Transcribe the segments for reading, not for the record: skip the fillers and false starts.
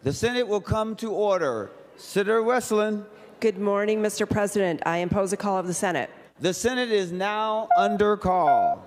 The Senate will come to order. Senator Westland. Good morning, Mr. President. I impose a call of the Senate. The Senate is now under call.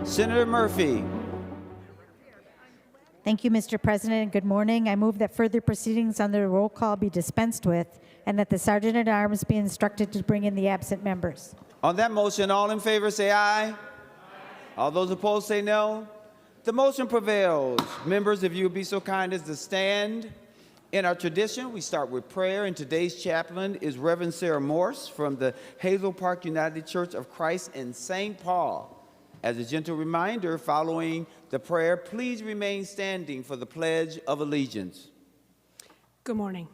Senator Murphy. Thank you, Mr. President. Good morning. I move that further proceedings on the roll call be dispensed with and that the Sergeant at Arms be instructed to bring in the absent members. On that motion, all in favor say aye. All those opposed say no. The motion prevails. Members, if you would be so kind as to stand. In our tradition, we start with prayer, and today's chaplain is Reverend Sarah Morse from the Hazel Park United Church of Christ in St. Paul. As a gentle reminder, following the prayer, please remain standing for the Pledge of Allegiance. Good morning.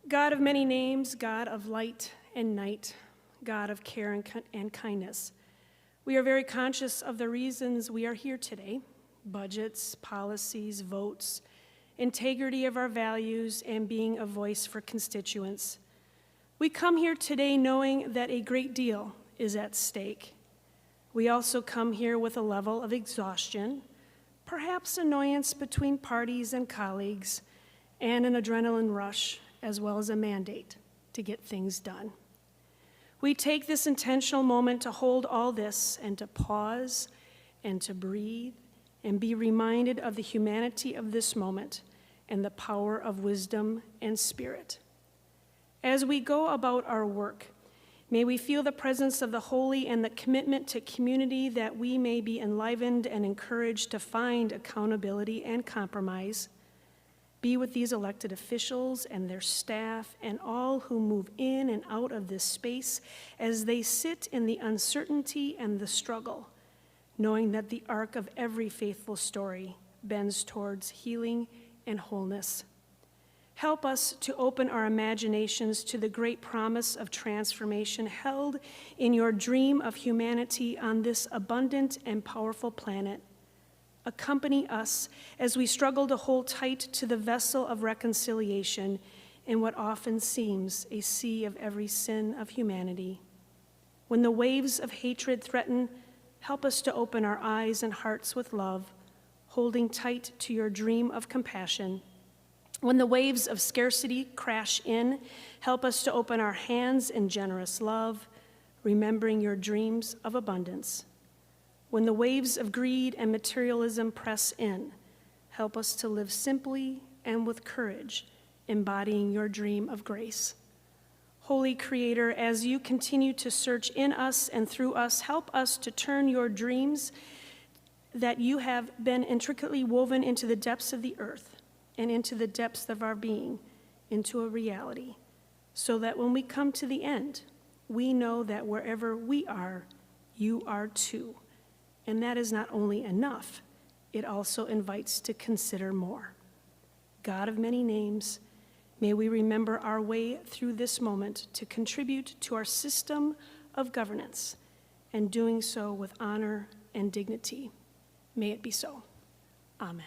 God of many names, God of light and night, God of care and kindness, we are very conscious of the reasons we are here today: budgets, policies, votes, integrity of our values, and being a voice for constituents. We come here today knowing that a great deal is at stake. We also come here with a level of exhaustion, perhaps annoyance between parties and colleagues, and an adrenaline rush, as well as a mandate to get things done. We take this intentional moment to hold all this and to pause and to breathe and be reminded of the humanity of this moment and the power of wisdom and spirit. As we go about our work, may we feel the presence of the holy and the commitment to community, that we may be enlivened and encouraged to find accountability and compromise. Be with these elected officials and their staff and all who move in and out of this space as they sit in the uncertainty and the struggle, knowing that the arc of every faithful story bends towards healing and wholeness. Help us to open our imaginations to the great promise of transformation held in your dream of humanity on this abundant and powerful planet. Accompany us as we struggle to hold tight to the vessel of reconciliation in what often seems a sea of every sin of humanity. When the waves of hatred threaten, help us to open our eyes and hearts with love, holding tight to your dream of compassion. When the waves of scarcity crash in, help us to open our hands in generous love, remembering your dreams of abundance. When the waves of greed and materialism press in, help us to live simply and with courage, embodying your dream of grace. Holy Creator, as you continue to search in us and through us, help us to turn your dreams that you have been intricately woven into the depths of the earth and into the depths of our being into a reality, so that when we come to the end, we know that wherever we are, you are too. And that is not only enough, it also invites to consider more. God of many names, may we remember our way through this moment to contribute to our system of governance, and doing so with honor and dignity. May it be so. Amen.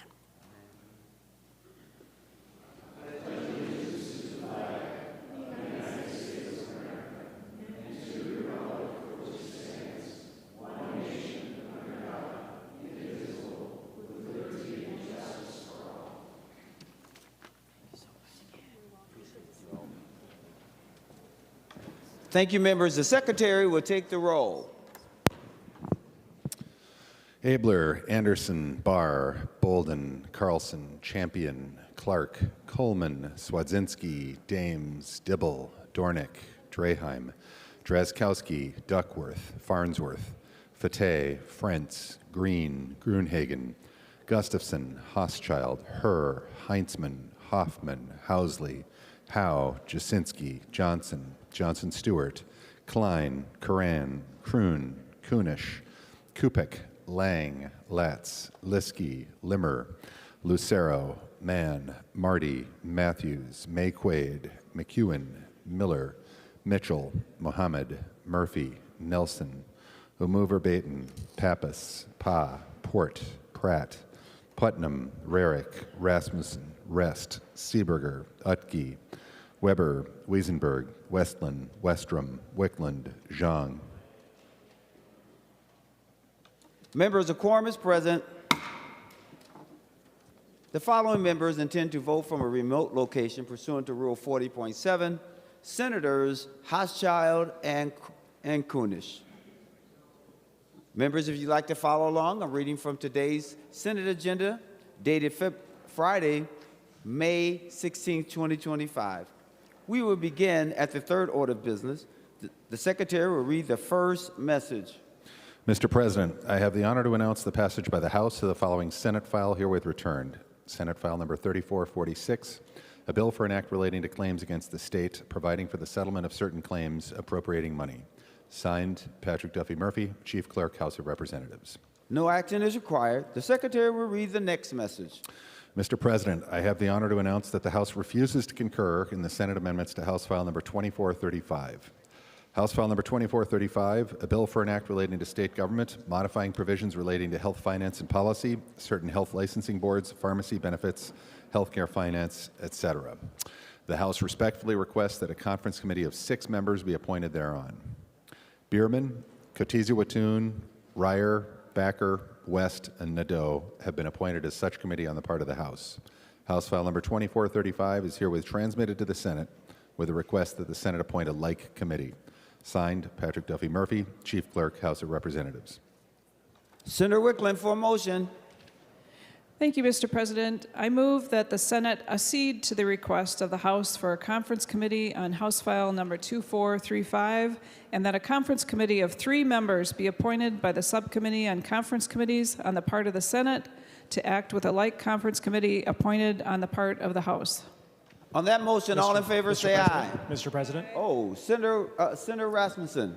Thank you, members. The Secretary will take the roll. Abler, Anderson, Barr, Bolden, Carlson, Champion, Clark, Coleman, Swadzinski, Dames, Dibble, Dornick, Draheim, Drazkowski, Duckworth, Farnsworth, Fateh, Frentz, Green, Grunhagen, Gustafson, Hochschild, Herr, Heinzman, Hoffman, Housley, Howe, Jasinski, Johnson, Johnson-Stewart, Klein, Curran, Kroon, Kunish, Kupik, Lang, Latz, Liskey, Limmer, Lucero, Mann, Marty, Matthews, Mayquaid, McEwen, Miller, Mitchell, Mohammed, Murphy, Nelson, Umuver-Baton, Pappas, Pa, Port, Pratt, Putnam, Rarick, Rasmussen, Rest, Seeberger, Utke, Weber, Wiesenberg, Westland, Westrom, Wickland, Zhang. Members, a quorum is present. The following members intend to vote from a remote location pursuant to Rule 40.7. Senators Hochschild and Kunish. Members, if you'd like to follow along, I'm reading from today's Senate agenda dated Friday, May 16, 2025. We will begin at the third order of business. The Secretary will read the first message. Mr. President, I have the honor to announce the passage by the House of the following Senate file herewith returned. Senate file number 3446, a bill for an act relating to claims against the state, providing for the settlement of certain claims, appropriating money. Signed, Patrick Duffy Murphy, Chief Clerk, House of Representatives. No action is required. The Secretary will read the next message. Mr. President, I have the honor to announce that the House refuses to concur in the Senate amendments to House File number 2435. House File number 2435, a bill for an act relating to state government, modifying provisions relating to health finance and policy, certain health licensing boards, pharmacy benefits, healthcare finance, etc. The House respectfully requests that a conference committee of 6 members be appointed thereon. Bierman, Kotese-Watoon, Ryer, Backer, West, and Nadeau have been appointed as such committee on the part of the House. House File number 2435 is herewith transmitted to the Senate with a request that the Senate appoint a like committee. Signed, Patrick Duffy Murphy, Chief Clerk, House of Representatives. Senator Wickland for a motion. Thank you, Mr. President. I move that the Senate accede to the request of the House for a conference committee on House File number 2435, and that a conference committee of 3 members be appointed by the Subcommittee on Conference Committees on the part of the Senate to act with a like conference committee appointed on the part of the House. On that motion, all in favor say aye. Mr. President. Oh, Senator Rasmussen.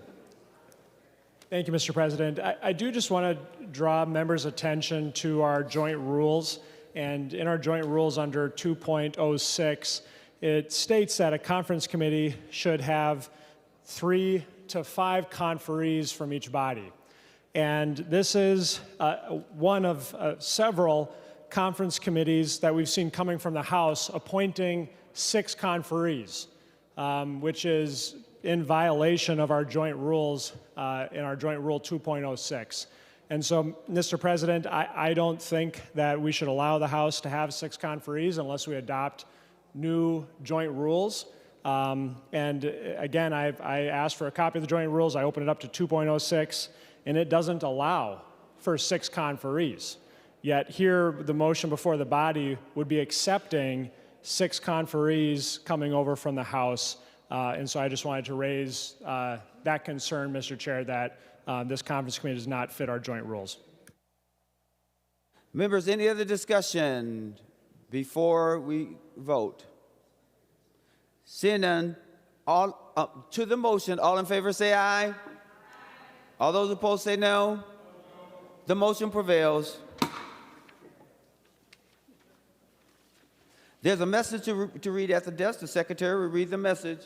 Thank you, Mr. President. I do just want to draw members' attention to our joint rules. And in our joint rules under 2.06, it states that a conference committee should have 3 to 5 conferees from each body. And this is one of several conference committees that we've seen coming from the House appointing 6 conferees, which is in violation of our joint rules in our joint rule 2.06. And so, Mr. President, I don't think that we should allow the House to have 6 conferees unless we adopt new joint rules. And again, I asked for a copy of the joint rules. I opened it up to 2.06, and it doesn't allow for 6 conferees. Yet here, the motion before the body would be accepting 6 conferees coming over from the House. And so I just wanted to raise that concern, Mr. Chair, that this conference committee does not fit our joint rules. Members, any other discussion before we vote? Seeing none, to the motion, all in favor say aye. All those opposed say no. The motion prevails. There's a message to read at the desk. The Secretary will read the message.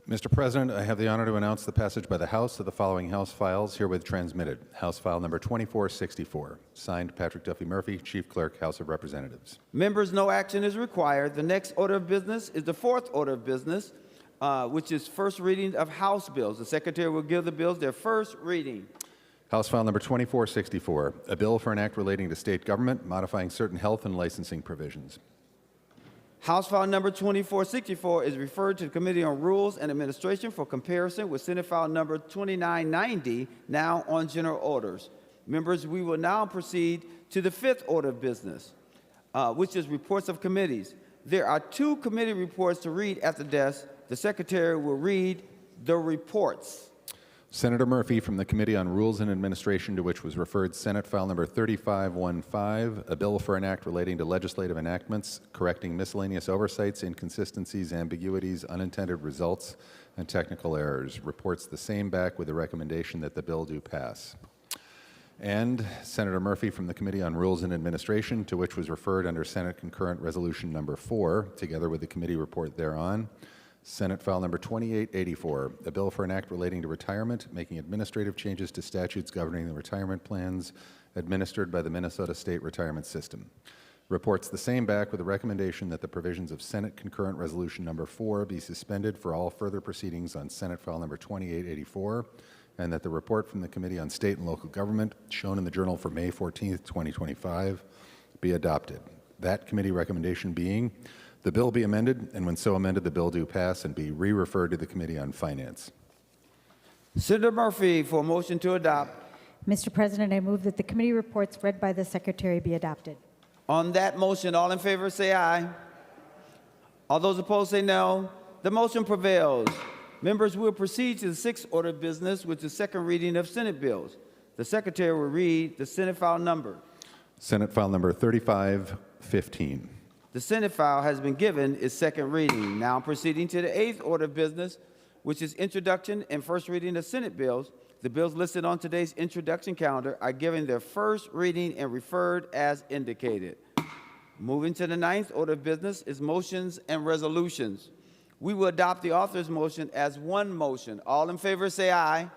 Mr. President, I have the honor to announce the passage by the House of the following House files herewith transmitted. House File number 2464, signed Patrick Duffy Murphy, Chief Clerk, House of Representatives. Members, no action is required. The next order of business is the fourth order of business, which is first reading of House bills. The Secretary will give the bills their first reading. House File number 2464, a bill for an act relating to state government, modifying certain health and licensing provisions. House File number 2464 is referred to the Committee on Rules and Administration for comparison with Senate File number 2990, now on general orders. Members, we will now proceed to the fifth order of business, which is reports of committees. There are 2 committee reports to read at the desk. The Secretary will read the reports. Senator Murphy from the Committee on Rules and Administration, to which was referred Senate File number 3515, a bill for an act relating to legislative enactments, correcting miscellaneous oversights, inconsistencies, ambiguities, unintended results, and technical errors, reports the same back with the recommendation that the bill do pass. And Senator Murphy from the Committee on Rules and Administration, to which was referred under Senate Concurrent Resolution number 4, together with the committee report thereon, Senate File number 2884, a bill for an act relating to retirement, making administrative changes to statutes governing the retirement plans administered by the Minnesota State Retirement System. Reports the same back with a recommendation that the provisions of Senate Concurrent Resolution number 4 be suspended for all further proceedings on Senate File number 2884, and that the report from the Committee on State and Local Government, shown in the Journal for May 14th, 2025, be adopted. That committee recommendation being the bill be amended, and when so amended, the bill do pass and be re-referred to the Committee on Finance. Senator Murphy for a motion to adopt. Mr. President, I move that the committee reports read by the Secretary be adopted. On that motion, all in favor say aye. All those opposed say no. The motion prevails. Members will proceed to the sixth order of business, which is second reading of Senate bills. The Secretary will read the Senate file number. Senate file number 3515. The Senate file has been given its second reading. Now proceeding to the eighth order of business, which is introduction and first reading of Senate bills. The bills listed on today's introduction calendar are given their first reading and referred as indicated. Moving to the ninth order of business is motions and resolutions. We will adopt the author's motion as one motion. All in favor say aye.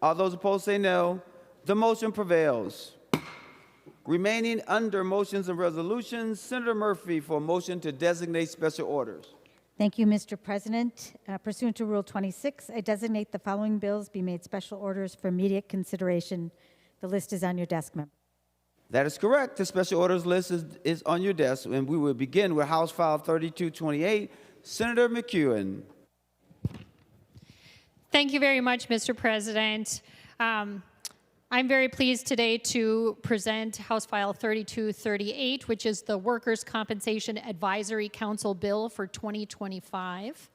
All those opposed say no. The motion prevails. Remaining under motions and resolutions, Senator Murphy for a motion to designate special orders. Thank you, Mr. President. Pursuant to Rule 26, I designate the following bills be made special orders for immediate consideration. The list is on your desk, member. That is correct. The special orders list is on your desk, and we will begin with House File 3228. Senator McEwen. Thank you very much, Mr. President. I'm very pleased today to present House File 3238, which is the Workers' Compensation Advisory Council Bill for 2025.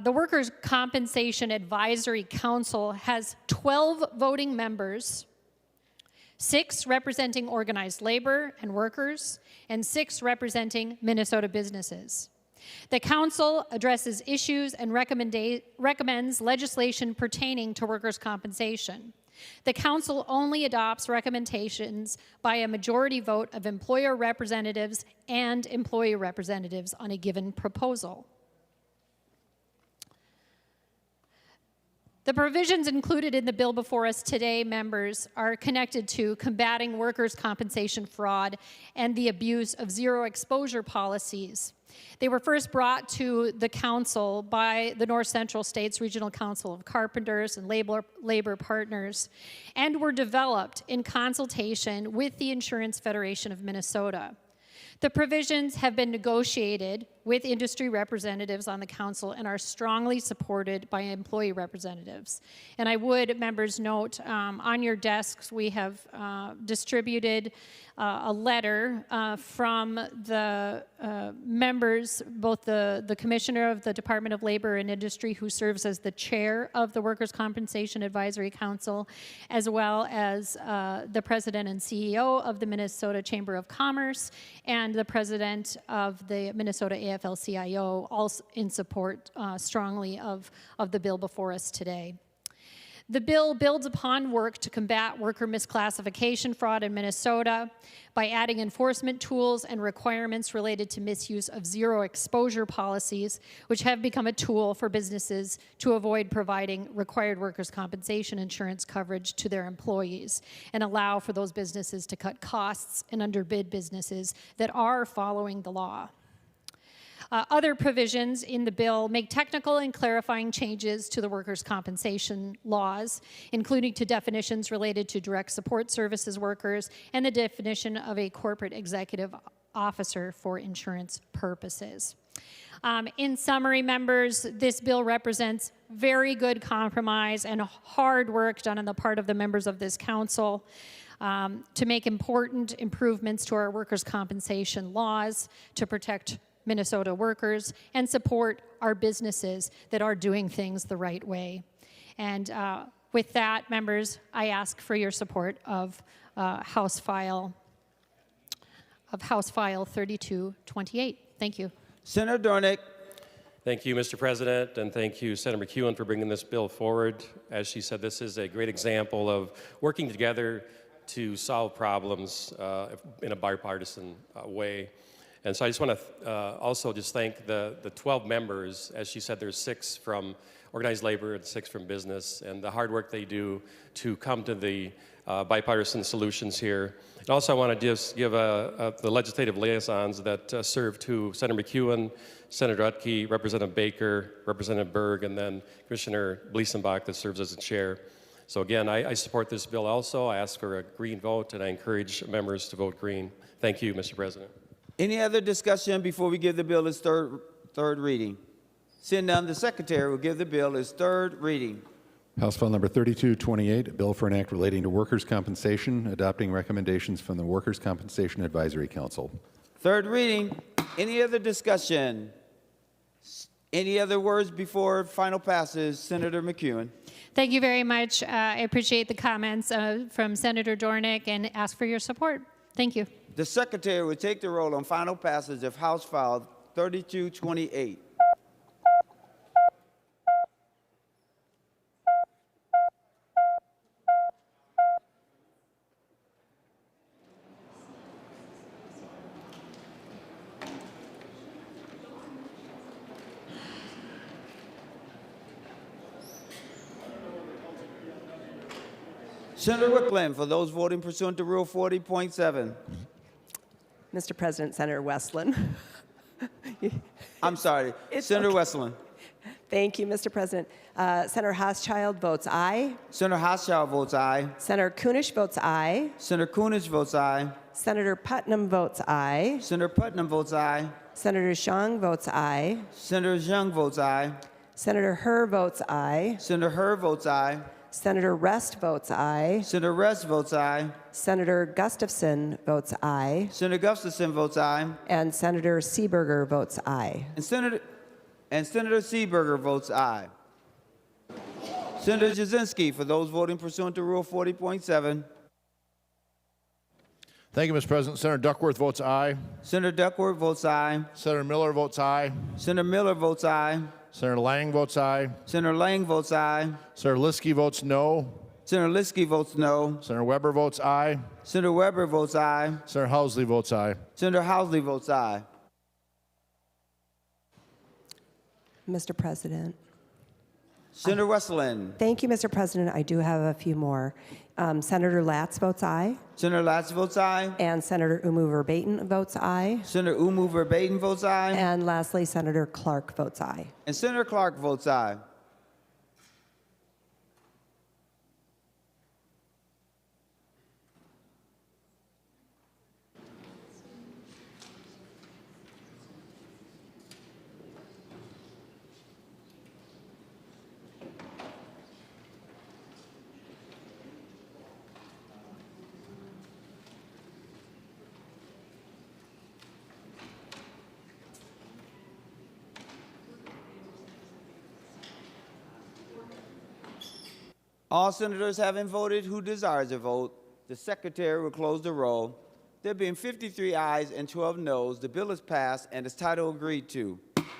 The Workers' Compensation Advisory Council has 12 voting members, 6 representing organized labor and workers, and 6 representing Minnesota businesses. The Council addresses issues and recommends legislation pertaining to workers' compensation. The Council only adopts recommendations by a majority vote of employer representatives and employee representatives on a given proposal. The provisions included in the bill before us today, members, are connected to combating workers' compensation fraud and the abuse of zero exposure policies. They were first brought to the Council by the North Central States Regional Council of Carpenters and Labor Partners, and were developed in consultation with the Insurance Federation of Minnesota. The provisions have been negotiated with industry representatives on the Council and are strongly supported by employee representatives. And I would, members, note on your desks we have distributed a letter from the members, both the Commissioner of the Department of Labor and Industry, who serves as the chair of the Workers' Compensation Advisory Council, as well as the President and CEO of the Minnesota Chamber of Commerce and the President of the Minnesota AFL-CIO, all in support strongly of the bill before us today. The bill builds upon work to combat worker misclassification fraud in Minnesota by adding enforcement tools and requirements related to misuse of zero exposure policies, which have become a tool for businesses to avoid providing required workers' compensation insurance coverage to their employees and allow for those businesses to cut costs and underbid businesses that are following the law. Other provisions in the bill make technical and clarifying changes to the workers' compensation laws, including to definitions related to direct support services workers and the definition of a corporate executive officer for insurance purposes. In summary, members, this bill represents very good compromise and hard work done on the part of the members of this council to make important improvements to our workers' compensation laws to protect Minnesota workers and support our businesses that are doing things the right way. And with that, members, I ask for your support of House File 3228. Thank you. Senator Dornick. Thank you, Mr. President, and thank you, Senator McEwen, for bringing this bill forward. As she said, this is a great example of working together to solve problems in a bipartisan way. And so I just want to also just thank the 12 members. As she said, there's 6 from organized labor and 6 from business, and the hard work they do to come to the bipartisan solutions here. And also I want to just give the legislative liaisons that serve to Senator McEwen, Senator Utke, Representative Baker, Representative Berg, and then Commissioner Bliesenbach that serves as the chair. So again, I support this bill also. I ask for a green vote, and I encourage members to vote green. Thank you, Mr. President. Any other discussion before we give the bill its third reading? Seeing none, the Secretary will give the bill its third reading. House File Number 3228, a bill for an act relating to workers' compensation, adopting recommendations from the Workers' Compensation Advisory Council. Third reading. Any other discussion? Any other words before final passage? Senator McEwen. Thank you very much. I appreciate the comments from Senator Dornick and ask for your support. Thank you. The Secretary will take the roll on final passage of House File 3228. Senator Wickland, for those voting pursuant to Rule 40.7. Mr. President, Senator Westland. I'm sorry, It's Senator okay. Westland. Thank you, Mr. President. Senator Hauschild votes aye. Senator Hochschild votes aye. Senator Kunish votes aye. Senator Kunesh votes aye. Senator Putnam votes aye. Senator Putnam votes aye. Senator Xiong votes aye. Senator Zhang votes aye. Senator Herr votes aye. Senator Herr votes aye. Senator Rest votes aye. Senator Rest votes aye. Senator Gustafson votes aye. Senator Gustafson votes aye. And Senator Seeberger votes aye. And Senator Seeberger votes aye. Senator Jasinski, for those voting pursuant to Rule 40.7. Thank you, Mr. President. Senator Duckworth votes aye. Senator Duckworth votes aye. Senator Miller votes aye. Senator Miller votes aye. Senator Lang votes aye. Senator Lang votes aye. Senator Liskey votes no. Senator Liskey votes no. Senator Weber votes aye. Senator Weber votes aye. Senator Housley votes aye. Senator Housley votes aye. Mr. President. Senator Westland. Thank you, Mr. President. I do have a few more. Senator Latz votes aye. Senator Latz votes aye. And Senator Umu Verbatim votes aye. Senator Umu Verbatim votes aye. And lastly, Senator Clark votes aye. And Senator Clark votes aye. All senators having voted who desires to vote, the Secretary will close the roll. There being 53 ayes and 12 noes, the bill is passed and its title agreed to.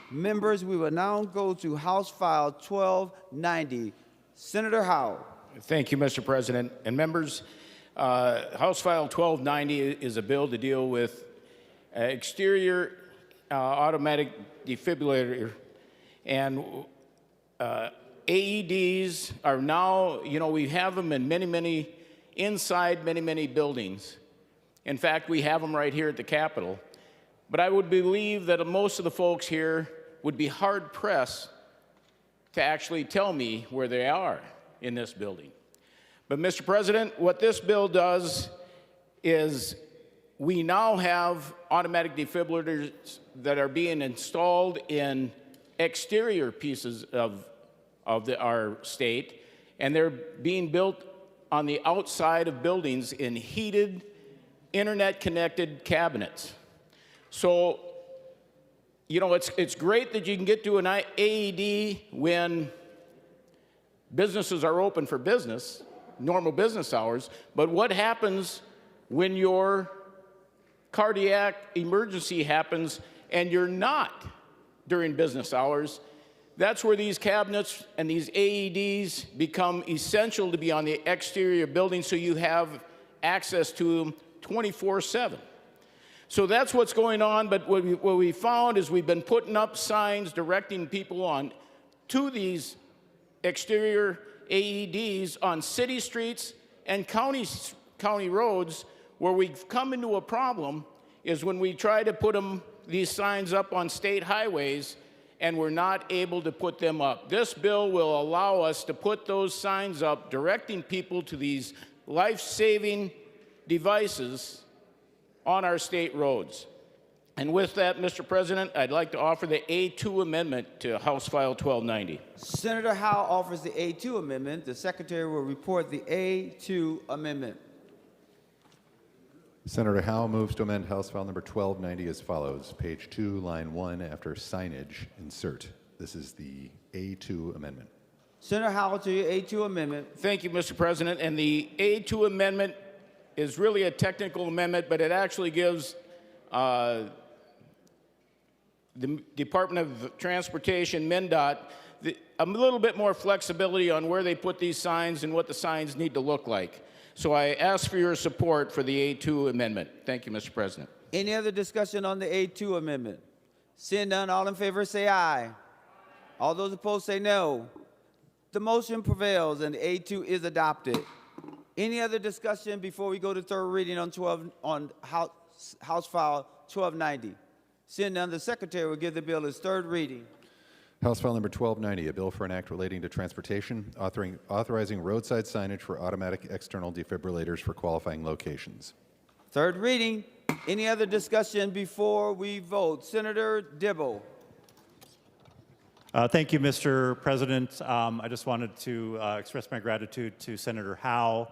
Members, we will now go to House File 1290. Senator Howe. Thank you, Mr. President. And members, House File 1290 is a bill to deal with exterior automatic defibrillator. And AEDs are now, we have them in inside many buildings. In fact, we have them right here at the Capitol. But I would believe that most of the folks here would be hard-pressed to actually tell me where they are in this building. But, Mr. President, what this bill does is we now have automatic defibrillators that are being installed in exterior pieces of our state, and they're being built on the outside of buildings in heated, internet-connected cabinets. So, it's great that you can get to an AED when businesses are open for business, normal business hours, but what happens when your cardiac emergency happens and you're not during business hours? That's where these cabinets and these AEDs become essential to be on the exterior building so you have access to them 24/7. So that's what's going on, but what we found is we've been putting up signs directing people to these exterior AEDs on city streets and county roads. Where we've come into a problem is when we try to put these signs up on state highways and we're not able to put them up. This bill will allow us to put those signs up directing people to these life-saving devices on our state roads. And with that, Mr. President, I'd like to offer the A2 amendment to House File 1290. Senator Howe offers the A2 amendment. The Secretary will report the A2 amendment. Senator Howe moves to amend House File number 1290 as follows. Page 2, line 1, after signage, insert. This is the A2 amendment. Senator Howe to your A2 amendment. Thank you, Mr. President. And the A2 amendment is really a technical amendment, but it actually gives the Department of Transportation, MnDOT, a little bit more flexibility on where they put these signs and what the signs need to look like. So I ask for your support for the A2 amendment. Thank you, Mr. President. Any other discussion on the A2 amendment? Seeing none, all in favor say aye. All those opposed say no. The motion prevails and the A2 is adopted. Any other discussion before we go to third reading on House File 1290? Seeing none, the Secretary will give the bill its third reading. House File number 1290, a bill for an act relating to transportation, authorizing roadside signage for automatic external defibrillators for qualifying locations. Third reading. Any other discussion before we vote? Senator Dibble. Thank you, Mr. President. I just wanted to express my gratitude to Senator Howe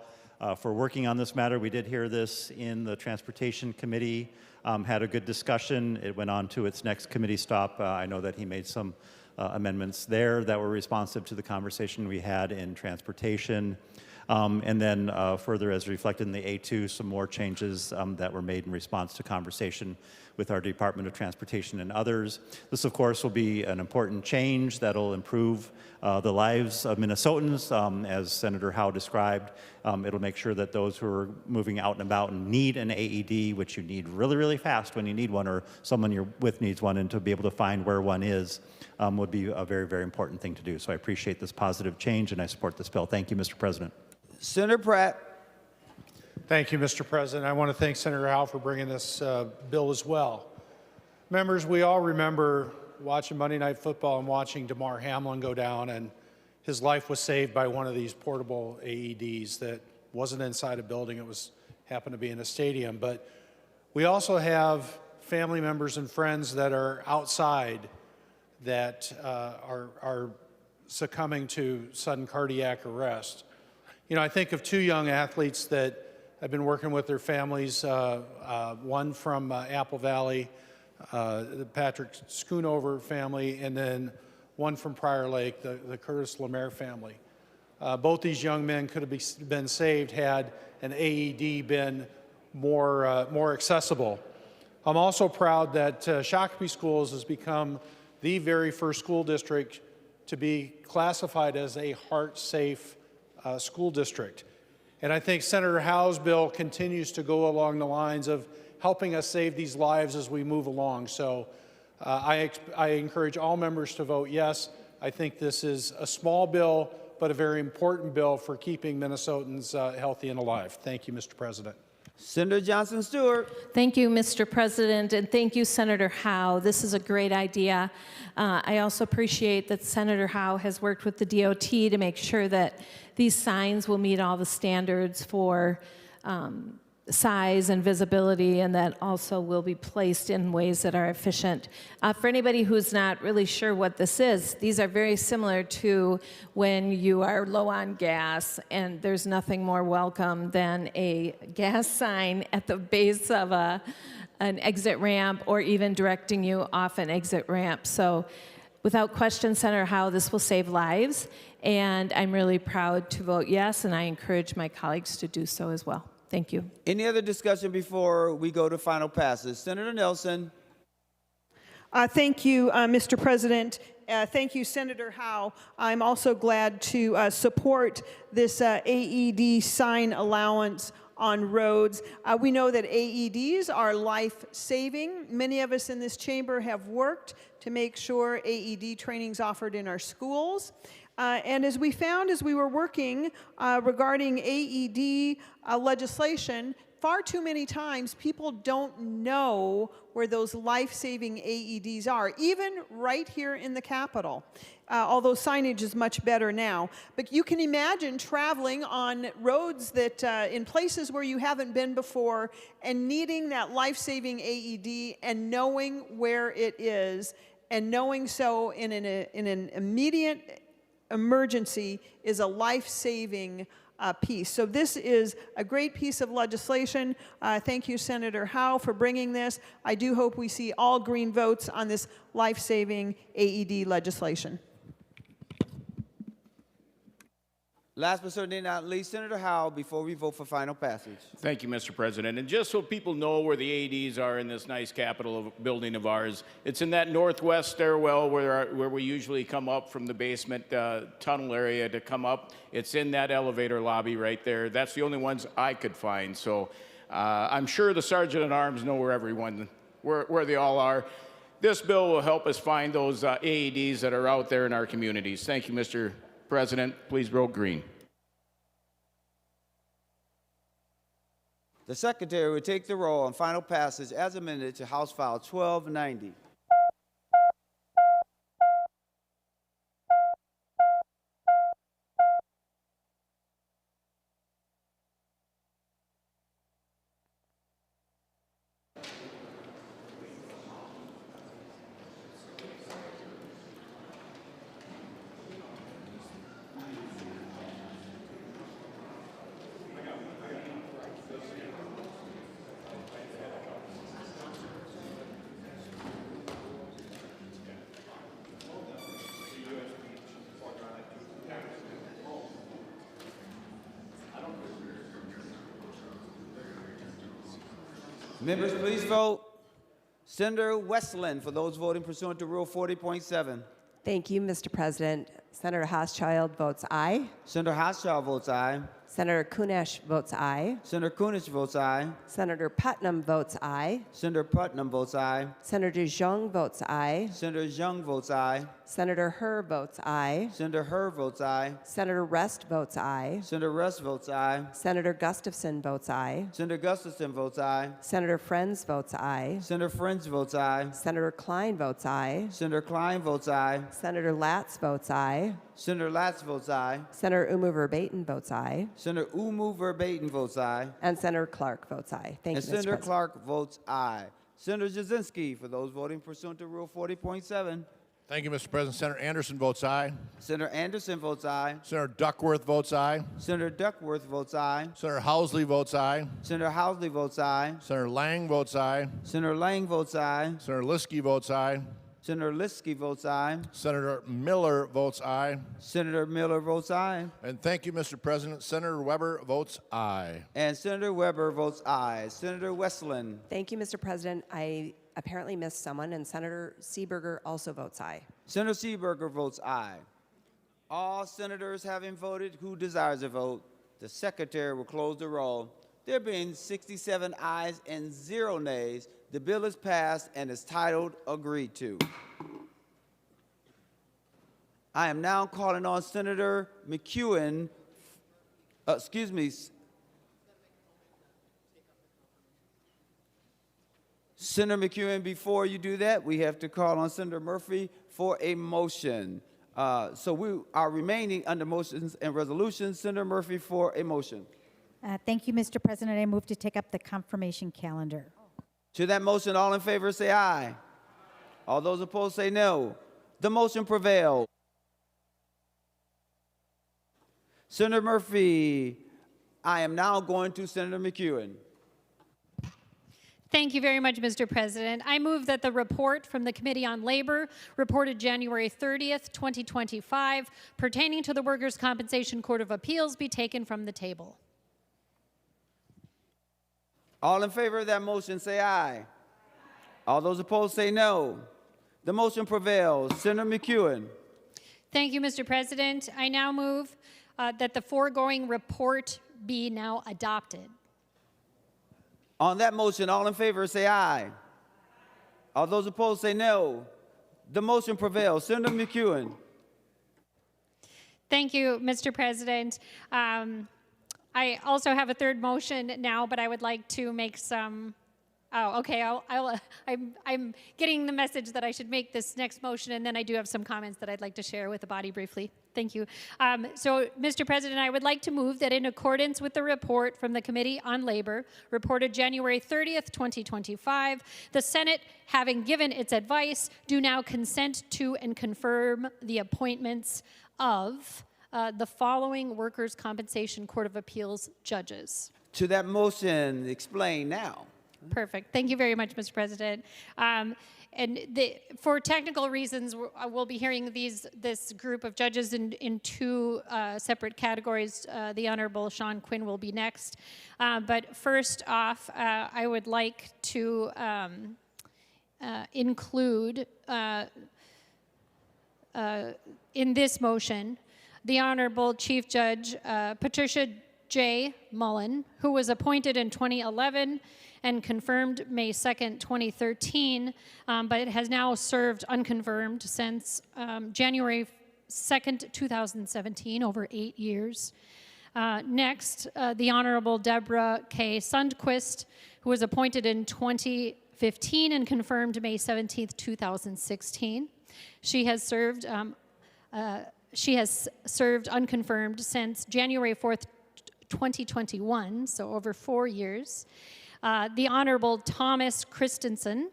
for working on this matter. We did hear this in the Transportation Committee, had a good discussion. It went on to its next committee stop. I know that he made some amendments there that were responsive to the conversation we had in Transportation. And then further, as reflected in the A2, some more changes that were made in response to conversation with our Department of Transportation and others. This, of course, will be an important change that will improve the lives of Minnesotans, as Senator Howe described. It'll make sure that those who are moving out and about and need an AED, which you need really, really fast when you need one, or someone you're with needs one, and to be able to find where one is, would be a very, very important thing to do. So I appreciate this positive change, and I support this bill. Thank you, Mr. President. Senator Pratt. Thank you, Mr. President. I want to thank Senator Howe for bringing this bill as well. Members, we all remember watching Monday Night Football and watching Damar Hamlin go down, and his life was saved by one of these portable AEDs that wasn't inside a building. It happened to be in a stadium. But we also have family members and friends that are outside that are succumbing to sudden cardiac arrest. You know, I think of two young athletes that I've been working with their families, one from Apple Valley, the Patrick Schoonover family, and then one from Prior Lake, the Curtis Lemaire family. Both these young men could have been saved had an AED been more accessible. I'm also proud that Shakopee Schools has become the very first school district to be classified as a heart-safe school district. And I think Senator Howe's bill continues to go along the lines of helping us save these lives as we move along. So I encourage all members to vote yes. I think this is a small bill, but a very important bill for keeping Minnesotans healthy and alive. Thank you, Mr. President. Senator Johnson Stewart. Thank you, Mr. President, and thank you, Senator Howe. This is a great idea. I also appreciate that Senator Howe has worked with the DOT to make sure that these signs will meet all the standards for size and visibility, and that also will be placed in ways that are efficient. For anybody who's not really sure what this is, these are very similar to when you are low on gas, and there's nothing more welcome than a gas sign at the base of an exit ramp, or even directing you off an exit ramp. So without question, Senator Howe, this will save lives, and I'm really proud to vote yes, and I encourage my colleagues to do so as well. Thank you. Any other discussion before we go to final passage? Senator Nelson. Thank you, Mr. President. Thank you, Senator Howe. I'm also glad to support this AED sign allowance on roads. We know that AEDs are life-saving. Many of us in this chamber have worked to make sure AED training is offered in our schools. And as we found as we were working regarding AED legislation, far too many times people don't know where those life-saving AEDs are, even right here in the Capitol. Although signage is much better now. But you can imagine traveling on roads that, in places where you haven't been before and needing that life-saving AED and knowing where it is, and knowing so in an immediate emergency is a life-saving piece. So this is a great piece of legislation. Thank you, Senator Howe, for bringing this. I do hope we see all green votes on this life-saving AED legislation. Last but certainly not least, Senator Howe, before we vote for final passage. Thank you, Mr. President. And just so people know where the AEDs are in this nice Capitol building of ours, it's in that northwest stairwell where we usually come up from the basement tunnel area to come up. It's in that elevator lobby right there. That's the only ones I could find. So I'm sure the Sergeant at Arms know where they all are. This bill will help us find those AEDs that are out there in our communities. Thank you, Mr. President. Please vote green. The Secretary will take the roll on final passage as amended to House File 1290. Members, please vote. Senator Westland, for those voting pursuant to Rule 40.7. Thank you, Mr. President. Senator Hauschild votes aye. Senator Hauschild votes aye. Senator Kunesh votes aye. Senator Kunesh votes aye. Senator Putnam votes aye. Senator Putnam votes aye. Senator Zhang votes aye. Senator Zhang votes aye. Senator Herr votes aye. Senator Herr votes aye. Senator Rest votes aye. Senator Rest votes aye. Senator Gustafson votes aye. Senator Gustafson votes aye. Senator Friends votes aye. Senator Friends votes aye. Senator Klein votes aye. Senator Klein votes aye. Senator Latz votes aye. Senator Latz votes aye. Senator Umu Verbatim votes aye. Senator Umu Verbatim votes aye. And Senator Clark votes aye. Thank you, Mr. Senator President. Clark votes aye. Senator Jasinski, for those voting pursuant to Rule 40.7. Thank you, Mr. President. Senator Anderson votes aye. Senator Anderson votes aye. Senator Duckworth votes aye. Senator Duckworth votes aye. Senator Housley votes aye. Senator Housley votes aye. Senator Lang votes aye. Senator Lang votes aye. Senator Liskey votes aye. Senator Liskey votes aye. Senator Miller votes aye. Senator Miller votes aye. And thank you, Mr. President. Senator Weber votes aye. And Senator Weber votes aye. Senator Westland. Thank you, Mr. President. I apparently missed someone, and Senator Seeberger also votes aye. Senator Seeberger votes aye. All senators having voted who desires a vote, the Secretary will close the roll. There being 67 ayes and 0 nays, the bill is passed and is titled agreed to. I am now calling on Senator McEwen, Senator McEwen, before you do that, we have to call on Senator Murphy for a motion. So we are remaining under motions and resolutions. Senator Murphy for a motion. Thank you, Mr. President. I move to take up the confirmation calendar. To that motion, all in favor say aye. All those opposed say no. The motion prevails. Senator Murphy, I am now going to Senator McEwen. Thank you very much, Mr. President. I move that the report from the Committee on Labor, reported January 30th, 2025, pertaining to the Workers' Compensation Court of Appeals be taken from the table. All in favor of that motion say aye. All those opposed say no. The motion prevails. Senator McEwen. Thank you, Mr. President. I now move that the foregoing report be now adopted. On that motion, all in favor say aye. All those opposed say no. The motion prevails. Senator McEwen. Thank you, Mr. President. I also have a third motion now, but I would like to make some. Oh, okay. I'm getting the message that I should make this next motion, and then I do have some comments that I'd like to share with the body briefly. Thank you. So, Mr. President, I would like to move that in accordance with the report from the Committee on Labor, reported January 30th, 2025, the Senate, having given its advice, do now consent to and confirm the appointments of the following Workers' Compensation Court of Appeals judges. To that motion, explain now. Perfect. Thank you very much, Mr. President. For technical reasons, we'll be hearing this group of judges in two separate categories. The Honorable Sean Quinn will be next. But first off, I would like to include in this motion the Honorable Chief Judge Patricia J. Mullen, who was appointed in 2011 and confirmed May 2nd, 2013, but has now served unconfirmed since January 2nd, 2017, over 8 years. Next, the Honorable Deborah K. Sundquist, who was appointed in 2015 and confirmed May 17th, 2016. She has served unconfirmed since January 4th, 2021, so over 4 years. The Honorable Thomas Christensen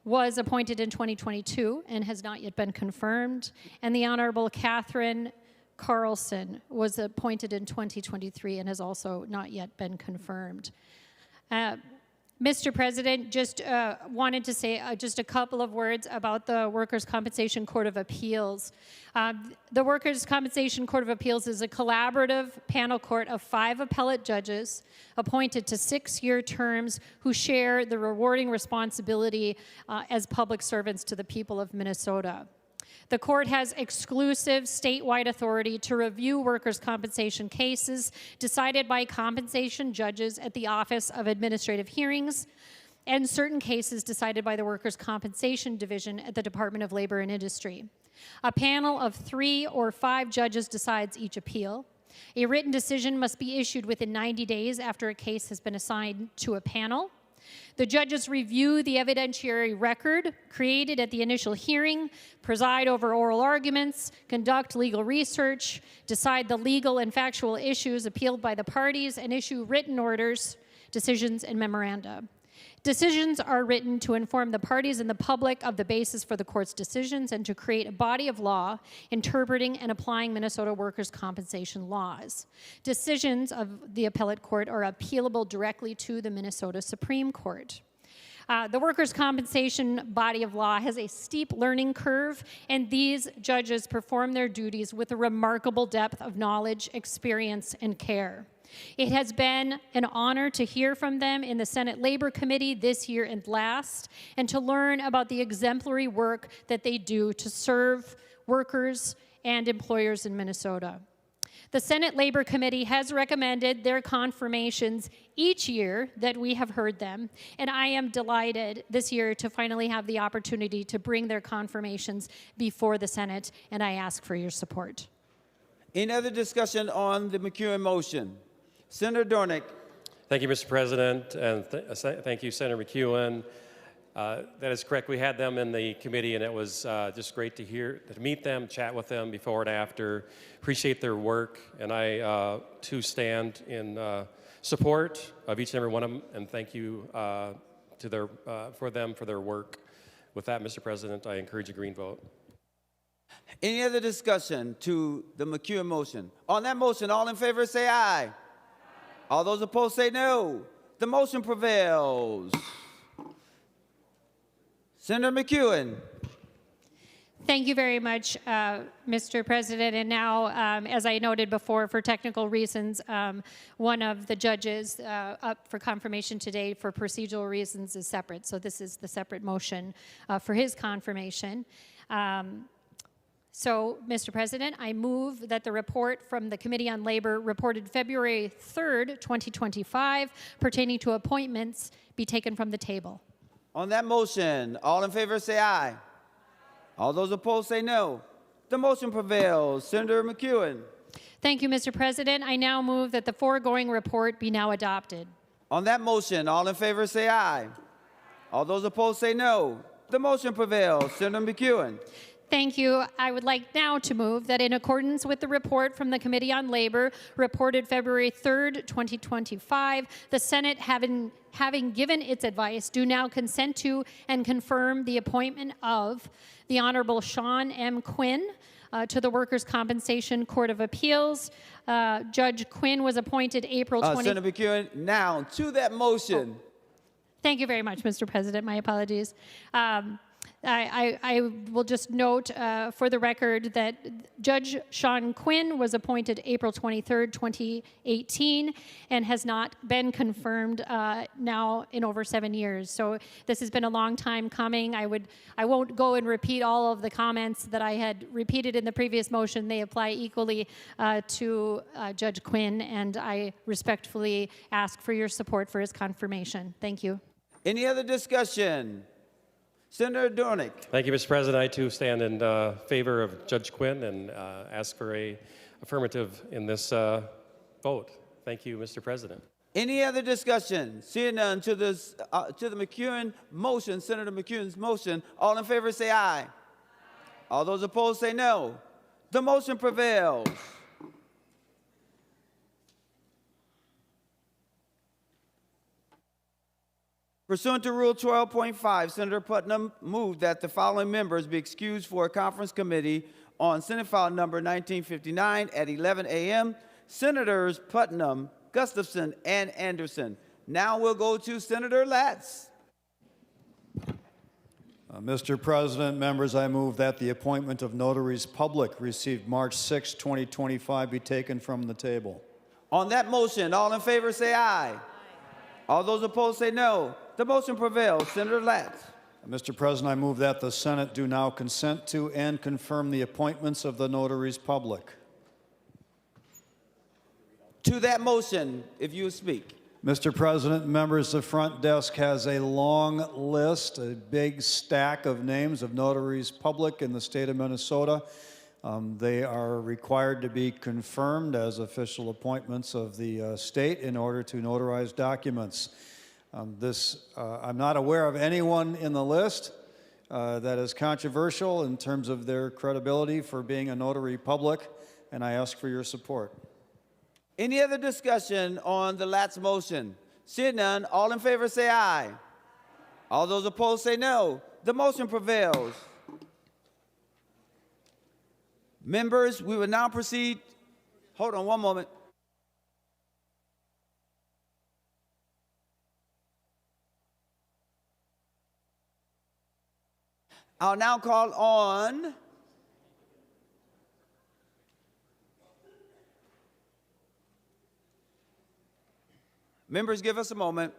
was appointed in 2022 and has not yet been confirmed. And the Honorable Catherine Carlson was appointed in 2023 and has also not yet been confirmed. Mr. President, just wanted to say just a couple of words about the Workers' Compensation Court of Appeals. The Workers' Compensation Court of Appeals is a collaborative panel court of 5 appellate judges appointed to 6-year terms who share the rewarding responsibility as public servants to the people of Minnesota. The court has exclusive statewide authority to review workers' compensation cases decided by compensation judges at the Office of Administrative Hearings and certain cases decided by the Workers' Compensation Division at the Department of Labor and Industry. A panel of 3 or 5 judges decides each appeal. A written decision must be issued within 90 days after a case has been assigned to a panel. The judges review the evidentiary record created at the initial hearing, preside over oral arguments, conduct legal research, decide the legal and factual issues appealed by the parties, and issue written orders, decisions, and memoranda. Decisions are written to inform the parties and the public of the basis for the court's decisions and to create a body of law interpreting and applying Minnesota workers' compensation laws. Decisions of the appellate court are appealable directly to the Minnesota Supreme Court. The workers' compensation body of law has a steep learning curve, and these judges perform their duties with a remarkable depth of knowledge, experience, and care. It has been an honor to hear from them in the Senate Labor Committee this year and last, and to learn about the exemplary work that they do to serve workers and employers in Minnesota. The Senate Labor Committee has recommended their confirmations each year that we have heard them, and I am delighted this year to finally have the opportunity to bring their confirmations before the Senate, and I ask for your support. Any other discussion on the McEwen motion? Senator Dornick. Thank you, Mr. President, and thank you, Senator McEwen. That is correct. We had them in the committee, and it was just great to meet them, chat with them before and after. Appreciate their work, and I too stand in support of each and every one of them. And thank you for them for their work. With that, Mr. President, I encourage a green vote. Any other discussion to the McEwen motion? On that motion, all in favor say aye. All those opposed say no. The motion prevails. Senator McEwen. Thank you very much, Mr. President. And now, as I noted before, for technical reasons, one of the judges up for confirmation today for procedural reasons is separate. So this is the separate motion for his confirmation. So, Mr. President, I move that the report from the Committee on Labor reported February 3rd, 2025, pertaining to appointments be taken from the table. On that motion, all in favor say aye. All those opposed say no. The motion prevails. Senator McEwen. Thank you, Mr. President. I now move that the foregoing report be now adopted. On that motion, all in favor say aye. All those opposed say no. The motion prevails. Senator McEwen. Thank you. I would like now to move that in accordance with the report from the Committee on Labor, reported February 3rd, 2025, the Senate, having given its advice, do now consent to and confirm the appointment of the Honorable Sean M. Quinn to the Workers' Compensation Court of Appeals. Judge Quinn was appointed April 20. Senator McEwen, now to that motion. Thank you very much, Mr. President. My apologies. I will just note for the record that Judge Sean Quinn was appointed April 23rd, 2018, and has not been confirmed now in over 7 years. So this has been a long time coming. I won't go and repeat all of the comments that I had repeated in the previous motion. They apply equally to Judge Quinn, and I respectfully ask for your support for his confirmation. Thank you. Any other discussion? Senator Dornick. Thank you, Mr. President. I too stand in favor of Judge Quinn and ask for a affirmative in this vote. Thank you, Mr. President. Any other discussion? Seeing none, to the McEwen motion, Senator McEwen's motion, all in favor say aye. All those opposed say no. The motion prevails. Pursuant to Rule 12.5, Senator Putnam moved that the following members be excused for a conference committee on Senate File Number 1959 at 11 a.m. Senators Putnam, Gustafson, and Anderson. Now we'll go to Senator Latz. Mr. President, members, I move that the appointment of Notaries Public received March 6, 2025 be taken from the table. On that motion, all in favor say aye. All those opposed say no. The motion prevails. Senator Latz. Mr. President, I move that the Senate do now consent to and confirm the appointments of the Notaries Public. To that motion, if you would speak. Mr. President, members, the front desk has a long list, a big stack of names of Notaries Public in the state of Minnesota. They are required to be confirmed as official appointments of the state in order to notarize documents. I'm not aware of anyone in the list that is controversial in terms of their credibility for being a notary public, and I ask for your support. Any other discussion on the Latz motion? Seeing none, all in favor say aye. All those opposed say no. The motion prevails. Members, we will now proceed. Hold on one moment. I'll now call on members, give us a moment.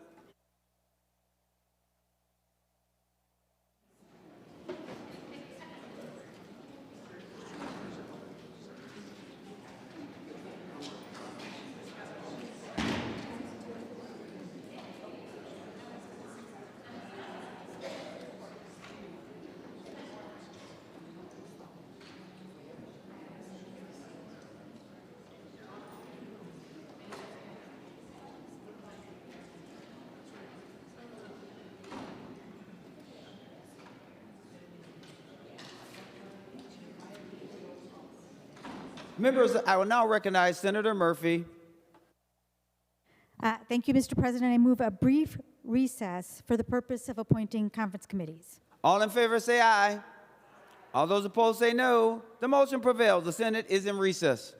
Members, I will now recognize Senator Murphy. Thank you, Mr. President. I move a brief recess for the purpose of appointing conference committees. All in favor say aye. All those opposed say no. The motion prevails. The Senate is in recess.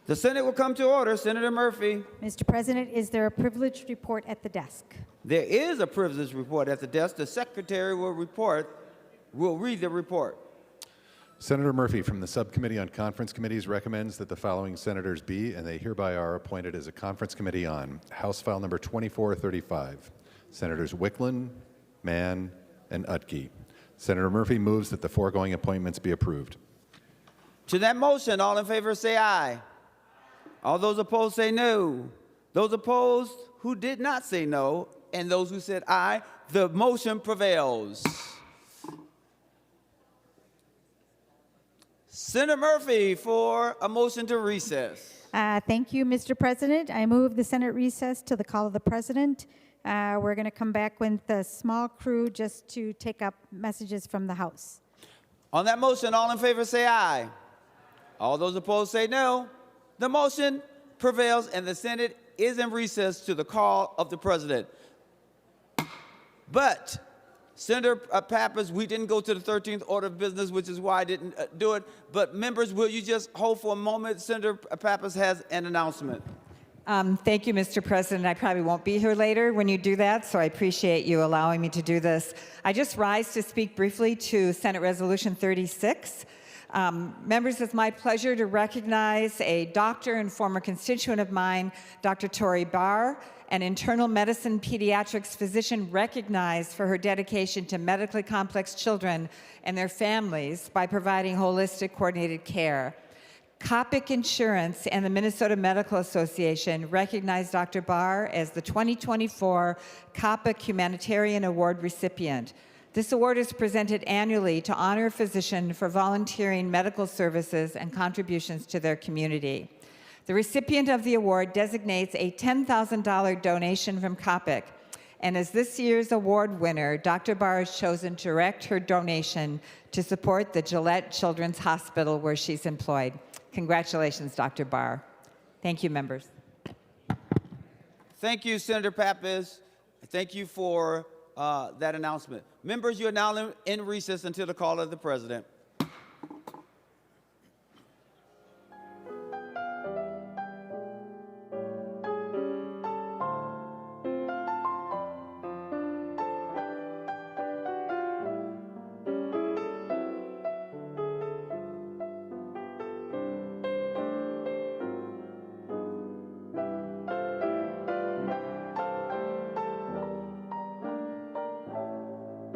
The Senate will come to order. Senator Murphy. Mr. President, is there a privileged report at the desk? There is a privileged report at the desk. The secretary will read the report. Senator Murphy from the Subcommittee on Conference Committees recommends that the following senators be, and they hereby are, appointed as a conference committee on House File Number 2435. Senators Wicklund, Mann, and Utke. Senator Murphy moves that the foregoing appointments be approved. To that motion, all in favor say aye. All those opposed say no. Those opposed who did not say no, and those who said aye, the motion prevails. Senator Murphy for a motion to recess. Thank you, Mr. President. I move the Senate recess to the call of the President. We're going to come back with a small crew just to take up messages from the House. On that motion, all in favor say aye. All those opposed say no. The motion prevails and the Senate is in recess to the call of the President. But, Senator Pappas, we didn't go to the 13th order of business, which is why I didn't do it. But members, will you just hold for a moment? Senator Pappas has an announcement. Thank you, Mr. President. I probably won't be here later when you do that, so I appreciate you allowing me to do this. I just rise to speak briefly to Senate Resolution 36. Members, it's my pleasure to recognize a doctor and former constituent of mine, Dr. Tori Barr, an internal medicine pediatrics physician recognized for her dedication to medically complex children and their families by providing holistic coordinated care. Copic Insurance and the Minnesota Medical Association recognized Dr. Barr as the 2024 Copic Humanitarian Award recipient. This award is presented annually to honor a physician for volunteering medical services and contributions to their community. The recipient of the award designates a $10,000 donation from Copic, and as this year's award winner, Dr. Barr has chosen to direct her donation to support the Gillette Children's Hospital where she's employed. Congratulations, Dr. Barr. Thank you, members. Thank you, Senator Pappas. Thank you for that announcement. Members, you are now in recess until the call of the President.